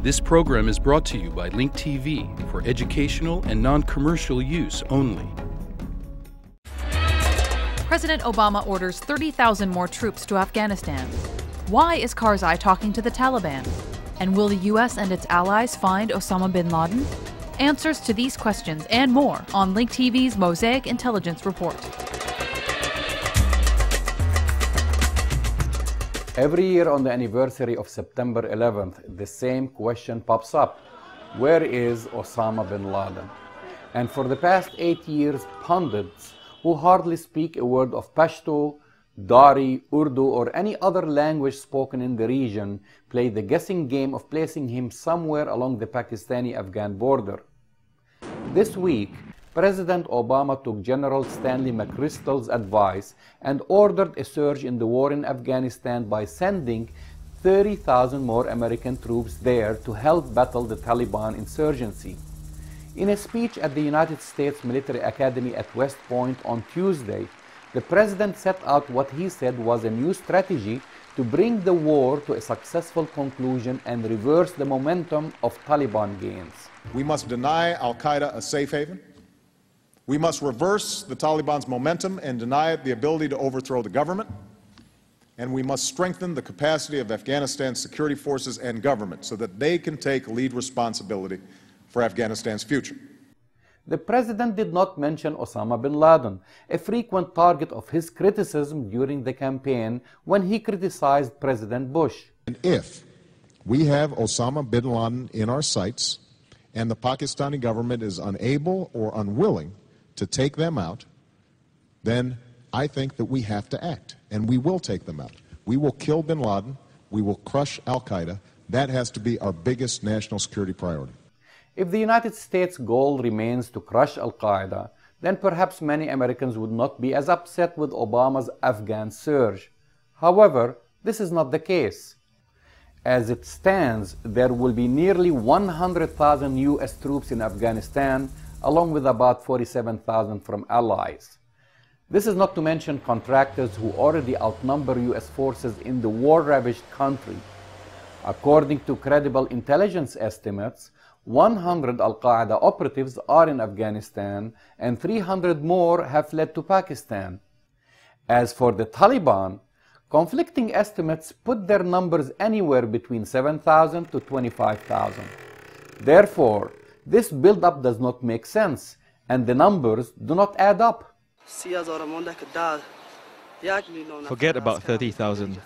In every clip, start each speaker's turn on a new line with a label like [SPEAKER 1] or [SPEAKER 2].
[SPEAKER 1] This program is brought to you by Link TV for educational and non-commercial use only.
[SPEAKER 2] President Obama orders 30,000 more troops to Afghanistan. Why is Karzai talking to the Taliban? And will the U.S. and its allies find Osama bin Laden? Answers to these questions and more on Link TV's Mosaic Intelligence Report.
[SPEAKER 3] Every year on the anniversary of September 11th, the same question pops up. Where is Osama bin Laden? And for the past 8 years, pundits who hardly speak a word of Pashto, Dari, Urdu, or any other language spoken in the region play the guessing game of placing him somewhere along the Pakistani-Afghan border. This week, President Obama took General Stanley McChrystal's advice and ordered a surge in the war in Afghanistan by sending 30,000 more American troops there to help battle the Taliban insurgency. In a speech at the United States Military Academy at West Point on Tuesday, the President set out what he said was a new strategy to bring the war to a successful conclusion and reverse the momentum of Taliban gains.
[SPEAKER 4] We must deny al-Qaeda a safe haven. We must reverse the Taliban's momentum and deny it the ability to overthrow the government. And we must strengthen the capacity of Afghanistan's security forces and government so that they can take lead responsibility for Afghanistan's future.
[SPEAKER 3] The President did not mention Osama bin Laden, a frequent target of his criticism during the campaign when he criticized President Bush.
[SPEAKER 5] And if we have Osama bin Laden in our sights and the Pakistani government is unable or unwilling to take them out, then I think that we have to act, and we will take them out. We will kill bin Laden, we will crush al-Qaeda. That has to be our biggest national security priority.
[SPEAKER 3] If the United States' goal remains to crush al-Qaeda, then perhaps many Americans would not be as upset with Obama's Afghan surge. However, this is not the case. As it stands, there will be nearly 100,000 U.S. troops in Afghanistan, along with about 47,000 from allies. This is not to mention contractors who already outnumber U.S. forces in the war-ravaged country. According to credible intelligence estimates, 100 al-Qaeda operatives are in Afghanistan and 300 more have fled to Pakistan. As for the Taliban, conflicting estimates put their numbers anywhere between 7,000 to 25,000. Therefore, this build-up does not make sense, and the numbers do not add up.
[SPEAKER 6] Forget about 30,000.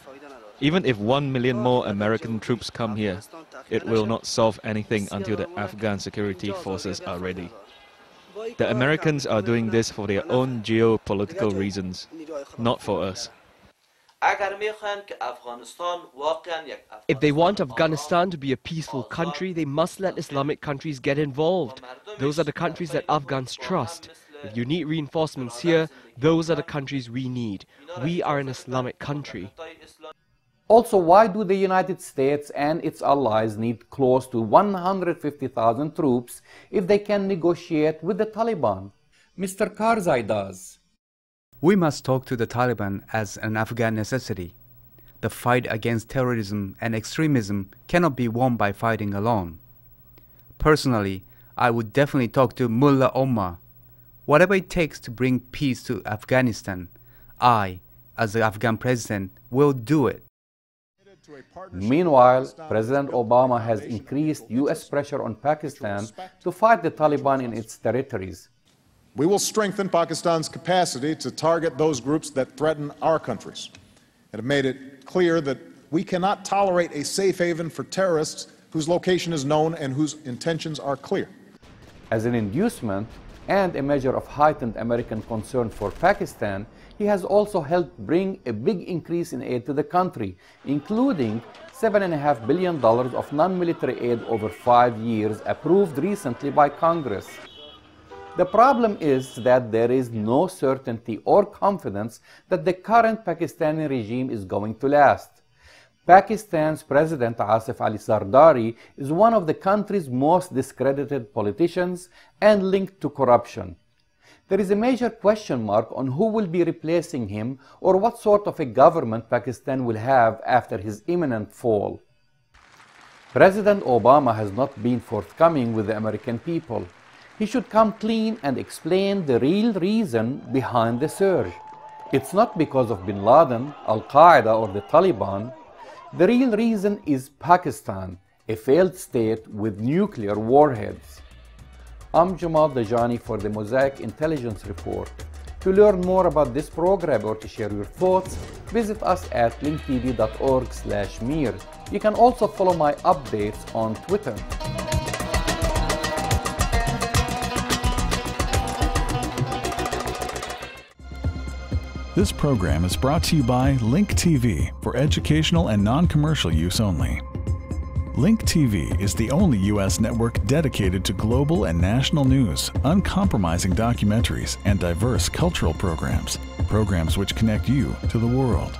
[SPEAKER 6] Even if 1 million more American troops come here, it will not solve anything until the Afghan security forces are ready. The Americans are doing this for their own geopolitical reasons, not for us.
[SPEAKER 7] If they want Afghanistan to be a peaceful country, they must let Islamic countries get involved. Those are the countries that Afghans trust. If you need reinforcements here, those are the countries we need. We are an Islamic country.
[SPEAKER 3] Also, why do the United States and its allies need close to 150,000 troops if they can negotiate with the Taliban? Mr. Karzai does.
[SPEAKER 8] We must talk to the Taliban as an Afghan necessity. The fight against terrorism and extremism cannot be won by fighting alone. Personally, I would definitely talk to Mullah Omar. Whatever it takes to bring peace to Afghanistan, I, as the Afghan president, will do it.
[SPEAKER 3] Meanwhile, President Obama has increased U.S. pressure on Pakistan to fight the Taliban in its territories.
[SPEAKER 4] We will strengthen Pakistan's capacity to target those groups that threaten our countries, and have made it clear that we cannot tolerate a safe haven for terrorists whose location is known and whose intentions are clear.
[SPEAKER 3] As an inducement and a measure of heightened American concern for Pakistan, he has also helped bring a big increase in aid to the country, including $7.5 billion of non-military aid over 5 years approved recently by Congress. The problem is that there is no certainty or confidence that the current Pakistani regime is going to last. Pakistan's President Asif Ali Zardari is one of the country's most discredited politicians and linked to corruption. There is a major question mark on who will be replacing him or what sort of a government Pakistan will have after his imminent fall. President Obama has not been forthcoming with the American people. He should come clean and explain the real reason behind the surge. It's not because of bin Laden, Al-Qaeda or the Taliban. The real reason is Pakistan, a failed state with nuclear warheads. I'm Jamal Dajani for the Mosaic Intelligence Report. To learn more about this program or to share your thoughts, visit us at linktv.org/MIR. You can also follow my updates on Twitter.
[SPEAKER 9] This program is brought to you by Link TV for educational and non-commercial use only. Link TV is the only U.S. network dedicated to global and national news, uncompromising documentaries, and diverse cultural programs. Programs which connect you to the world.